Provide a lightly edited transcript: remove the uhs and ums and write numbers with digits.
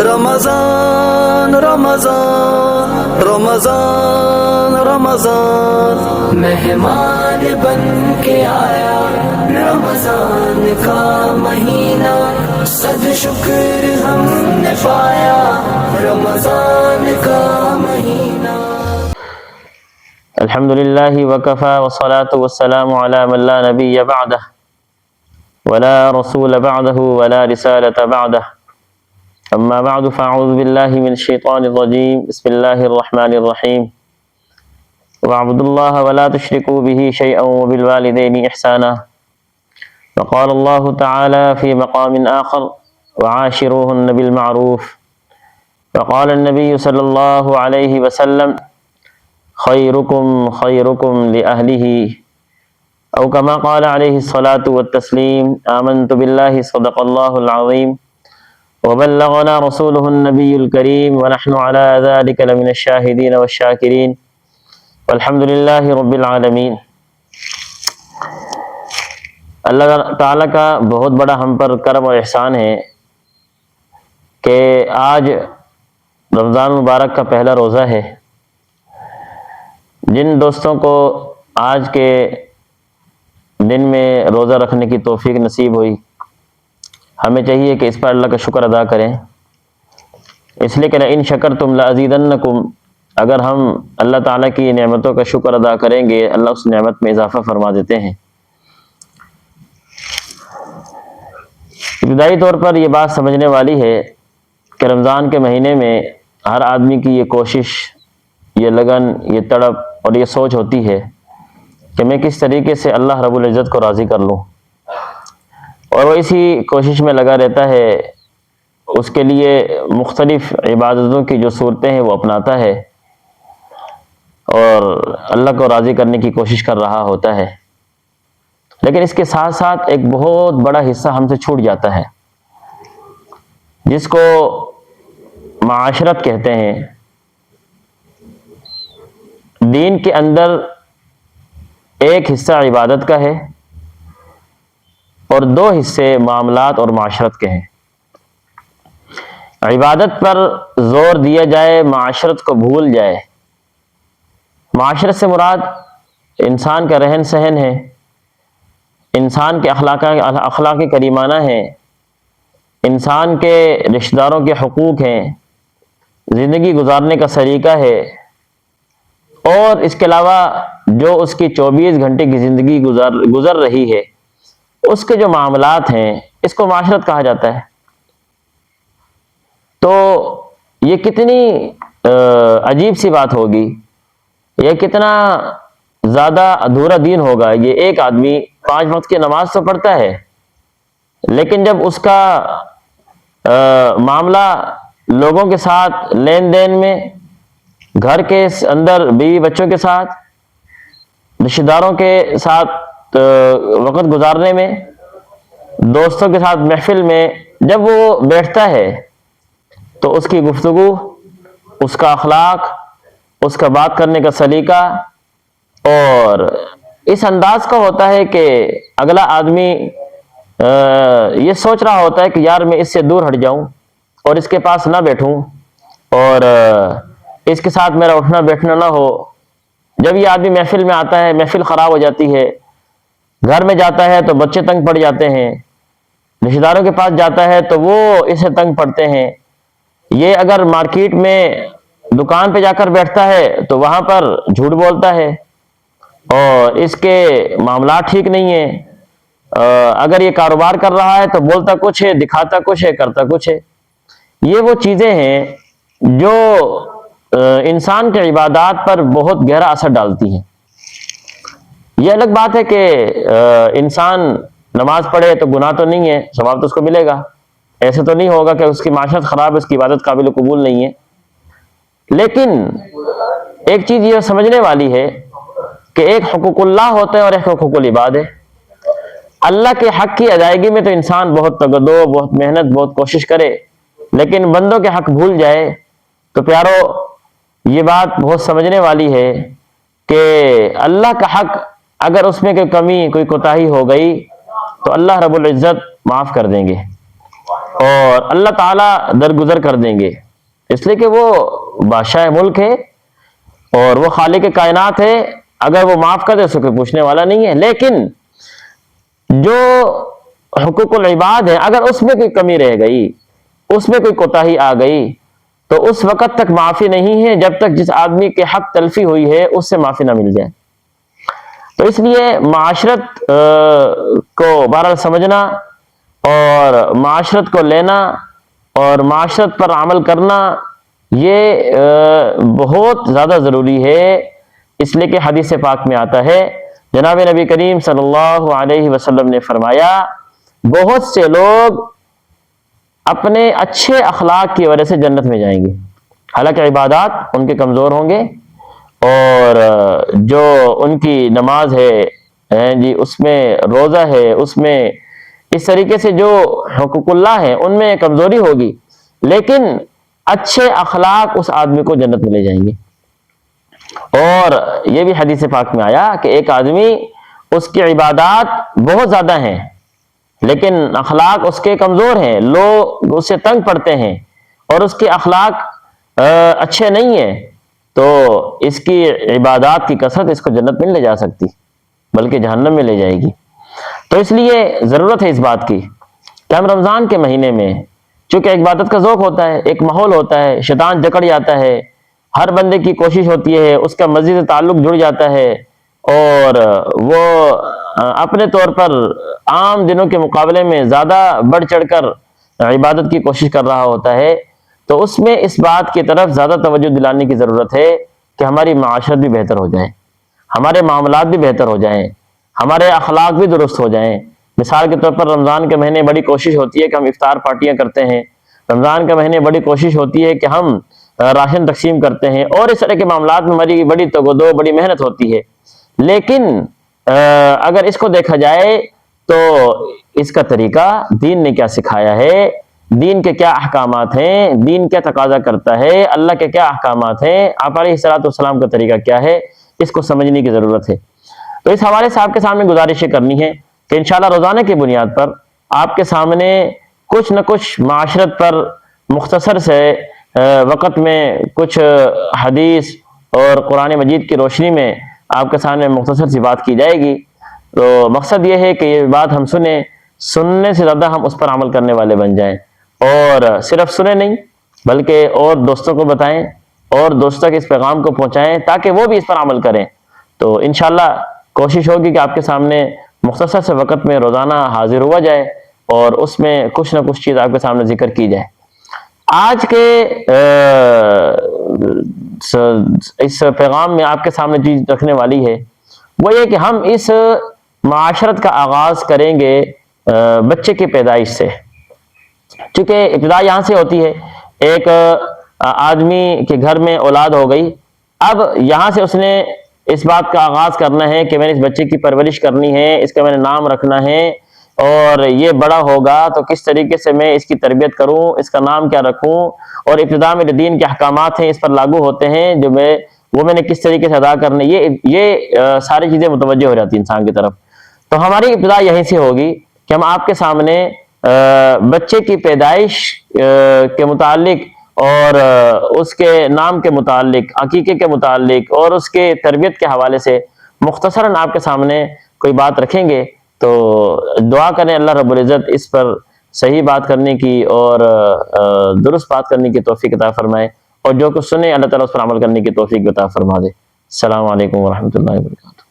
رمضان رمضان رمضان رمضان مہمان بن کے آیا رمضان کا مہینہ، صد شکر ہم نے پایا رمضان کا مہینہ۔ الحمد للہ وکفى والصلاة والسلام على من لا نبی بعدہ ولا رسول بعدہ ولا رسالة بعدہ، اما بعد فاعوذ باللہ من الشیطان الرجیم، بسم اللہ الرحمن الرحیم۔ واعبدوا اللہ ولا تشرکوا به شیئا وبالوالدین احسانا، وقال اللہ تعالی فی مقام آخر وعاشروہن بالمعروف، وقال النبی صلی اللہ علیہ وسلم خیرکم خیرکم لأہلہ، او کما قال علیہ الصلاة والتسلیم۔ آمنت باللہ صدق اللہ العظیم وبلغنا رسولہ النبی الکریم، ونحن على ذلك لمن الشاہدین والشاکرین، والحمد للہ رب العالمین۔ اللہ تعالیٰ کا بہت بڑا ہم پر کرم اور احسان ہے کہ آج رمضان مبارک کا پہلا روزہ ہے۔ جن دوستوں کو آج کے دن میں روزہ رکھنے کی توفیق نصیب ہوئی، ہمیں چاہیے کہ اس پر اللہ کا شکر ادا کریں، اس لیے کہ لئن شکرتم لازیدنکم، اگر ہم اللہ تعالیٰ کی نعمتوں کا شکر ادا کریں گے اللہ اس نعمت میں اضافہ فرما دیتے ہیں۔ ابتدائی طور پر یہ بات سمجھنے والی ہے کہ رمضان کے مہینے میں ہر آدمی کی یہ کوشش، یہ لگن، یہ تڑپ اور یہ سوچ ہوتی ہے کہ میں کس طریقے سے اللہ رب العزت کو راضی کر لوں، اور وہ اسی کوشش میں لگا رہتا ہے، اس کے لیے مختلف عبادتوں کی جو صورتیں ہیں وہ اپناتا ہے اور اللہ کو راضی کرنے کی کوشش کر رہا ہوتا ہے، لیکن اس کے ساتھ ساتھ ایک بہت بڑا حصہ ہم سے چھوٹ جاتا ہے جس کو معاشرت کہتے ہیں۔ دین کے اندر ایک حصہ عبادت کا ہے اور دو حصے معاملات اور معاشرت کے ہیں۔ عبادت پر زور دیا جائے، معاشرت کو بھول جائے۔ معاشرت سے مراد انسان کا رہن سہن ہے، انسان کے اخلاق کریمانہ ہیں، انسان کے رشتہ داروں کے حقوق ہیں، زندگی گزارنے کا سلیقہ ہے، اور اس کے علاوہ جو اس کی 24 گھنٹے کی زندگی گزر رہی ہے اس کے جو معاملات ہیں، اس کو معاشرت کہا جاتا ہے۔ تو یہ کتنی عجیب سی بات ہوگی، یہ کتنا زیادہ ادھورا دین ہوگا۔ یہ ایک آدمی 5 وقت کی نماز تو پڑھتا ہے، لیکن جب اس کا معاملہ لوگوں کے ساتھ لین دین میں، گھر کے اندر بیوی بچوں کے ساتھ، رشتہ داروں کے ساتھ وقت گزارنے میں، دوستوں کے ساتھ محفل میں جب وہ بیٹھتا ہے تو اس کی گفتگو، اس کا اخلاق، اس کا بات کرنے کا سلیقہ اور اس انداز کا ہوتا ہے کہ اگلا آدمی یہ سوچ رہا ہوتا ہے کہ یار میں اس سے دور ہٹ جاؤں اور اس کے پاس نہ بیٹھوں اور اس کے ساتھ میرا اٹھنا بیٹھنا نہ ہو۔ جب یہ آدمی محفل میں آتا ہے، محفل خراب ہو جاتی ہے، گھر میں جاتا ہے تو بچے تنگ پڑ جاتے ہیں، رشتہ داروں کے پاس جاتا ہے تو وہ اسے تنگ پڑتے ہیں۔ یہ اگر مارکیٹ میں دکان پہ جا کر بیٹھتا ہے تو وہاں پر جھوٹ بولتا ہے اور اس کے معاملات ٹھیک نہیں ہیں۔ اگر یہ کاروبار کر رہا ہے تو بولتا کچھ ہے، دکھاتا کچھ ہے، کرتا کچھ ہے۔ یہ وہ چیزیں ہیں جو انسان کے عبادات پر بہت گہرا اثر ڈالتی ہیں۔ یہ الگ بات ہے کہ انسان نماز پڑھے تو گناہ تو نہیں ہے، ثواب تو اس کو ملے گا، ایسے تو نہیں ہوگا کہ اس کی معاشرت خراب ہے، اس کی عبادت قابل قبول نہیں ہے۔ لیکن ایک چیز یہ سمجھنے والی ہے کہ ایک حقوق اللہ ہوتا ہے اور ایک حقوق العباد ہے۔ اللہ کے حق کی ادائیگی میں تو انسان بہت تگدو، بہت محنت، بہت کوشش کرے، لیکن بندوں کے حق بھول جائے تو پیارو یہ بات بہت سمجھنے والی ہے کہ اللہ کا حق اگر اس میں کوئی کمی، کوئی کوتاہی ہو گئی تو اللہ رب العزت معاف کر دیں گے۔ اور اللہ تعالیٰ درگزر کر دیں گے، اس لیے کہ وہ بادشاہ ملک ہے اور وہ خالق کائنات ہے، اگر وہ معاف کر دے تو کوئی پوچھنے والا نہیں ہے۔ لیکن جو حقوق العباد ہیں، اگر اس میں کوئی کمی رہ گئی، اس میں کوئی کوتاہی آ گئی، تو اس وقت تک معافی نہیں ہے جب تک جس آدمی کے حق تلفی ہوئی ہے اس سے معافی نہ مل جائے۔ تو اس لیے معاشرت کو بہرحال سمجھنا اور معاشرت کو لینا اور معاشرت پر عمل کرنا یہ بہت زیادہ ضروری ہے، اس لیے کہ حدیث پاک میں آتا ہے، جناب نبی کریم صلی اللہ علیہ وسلم نے فرمایا، بہت سے لوگ اپنے اچھے اخلاق کی وجہ سے جنت میں جائیں گے، حالانکہ عبادات ان کے کمزور ہوں گے، اور جو ان کی نماز ہے جی، اس میں روزہ ہے، اس میں اس طریقے سے جو حقوق اللہ ہے ان میں کمزوری ہوگی، لیکن اچھے اخلاق اس آدمی کو جنت میں لے جائیں گے۔ اور یہ بھی حدیث پاک میں آیا کہ ایک آدمی، اس کی عبادات بہت زیادہ ہیں لیکن اخلاق اس کے کمزور ہیں، لوگ اس سے تنگ پڑتے ہیں اور اس کے اخلاق اچھے نہیں ہیں، تو اس کی عبادات کی کثرت اس کو جنت میں نہیں لے جا سکتی بلکہ جہنم میں لے جائے گی۔ تو اس لیے ضرورت ہے اس بات کی کہ ہم رمضان کے مہینے میں، چونکہ ایک عبادت کا ذوق ہوتا ہے، ایک ماحول ہوتا ہے، شیطان جکڑ جاتا ہے، ہر بندے کی کوشش ہوتی ہے، اس کا مزید تعلق جڑ جاتا ہے اور وہ اپنے طور پر عام دنوں کے مقابلے میں زیادہ بڑھ چڑھ کر عبادت کی کوشش کر رہا ہوتا ہے، تو اس میں اس بات کی طرف زیادہ توجہ دلانے کی ضرورت ہے کہ ہماری معاشرت بھی بہتر ہو جائے، ہمارے معاملات بھی بہتر ہو جائیں، ہمارے اخلاق بھی درست ہو جائیں۔ مثال کے طور پر رمضان کے مہینے بڑی کوشش ہوتی ہے کہ ہم افطار پارٹیاں کرتے ہیں، رمضان کے مہینے بڑی کوشش ہوتی ہے کہ ہم راشن تقسیم کرتے ہیں، اور اس طرح کے معاملات میں ہماری بڑی تگودو، بڑی محنت ہوتی ہے، لیکن اگر اس کو دیکھا جائے تو اس کا طریقہ دین نے کیا سکھایا ہے، دین کے کیا احکامات ہیں، دین کیا تقاضا کرتا ہے، اللہ کے کیا احکامات ہیں، آپ علیہ الصلوۃ والسلام کا طریقہ کیا ہے، اس کو سمجھنے کی ضرورت ہے۔ تو اس حوالے سے آپ کے سامنے گزارشیں کرنی ہے کہ انشاءاللہ روزانہ کی بنیاد پر آپ کے سامنے کچھ نہ کچھ معاشرت پر مختصر سے وقت میں کچھ حدیث اور قرآن مجید کی روشنی میں آپ کے سامنے مختصر سی بات کی جائے گی۔ تو مقصد یہ ہے کہ یہ بات ہم سنیں، سننے سے زیادہ ہم اس پر عمل کرنے والے بن جائیں، اور صرف سنیں نہیں بلکہ اور دوستوں کو بتائیں اور دوستوں کے اس پیغام کو پہنچائیں تاکہ وہ بھی اس پر عمل کریں۔ تو انشاءاللہ کوشش ہوگی کہ آپ کے سامنے مختصر سے وقت میں روزانہ حاضر ہوا جائے اور اس میں کچھ نہ کچھ چیز آپ کے سامنے ذکر کی جائے۔ آج کے اس پیغام میں آپ کے سامنے چیز رکھنے والی ہے وہ یہ کہ ہم اس معاشرت کا آغاز کریں گے بچے کی پیدائش سے، چونکہ ابتدا یہاں سے ہوتی ہے۔ ایک آدمی کے گھر میں اولاد ہو گئی، اب یہاں سے اس نے اس بات کا آغاز کرنا ہے کہ میں نے اس بچے کی پرورش کرنی ہے، اس کا میں نے نام رکھنا ہے، اور یہ بڑا ہوگا تو کس طریقے سے میں اس کی تربیت کروں، اس کا نام کیا رکھوں، اور ابتدا میں جو دین کے احکامات ہیں اس پر لاگو ہوتے ہیں جو میں نے کس طریقے سے ادا کرنے، یہ ساری چیزیں متوجہ ہو جاتی ہیں انسان کی طرف۔ تو ہماری ابتدا یہیں سے ہوگی کہ ہم آپ کے سامنے بچے کی پیدائش کے متعلق اور اس کے نام کے متعلق، عقیقے کے متعلق اور اس کے تربیت کے حوالے سے مختصراً آپ کے سامنے کوئی بات رکھیں گے۔ تو دعا کریں اللہ رب العزت اس پر صحیح بات کرنے کی اور درست بات کرنے کی توفیق عطا فرمائے، اور جو کچھ سنے اللہ تعالیٰ اس پر عمل کرنے کی توفیق عطا فرما دے۔ السلام علیکم ورحمۃ اللہ وبرکاتہ۔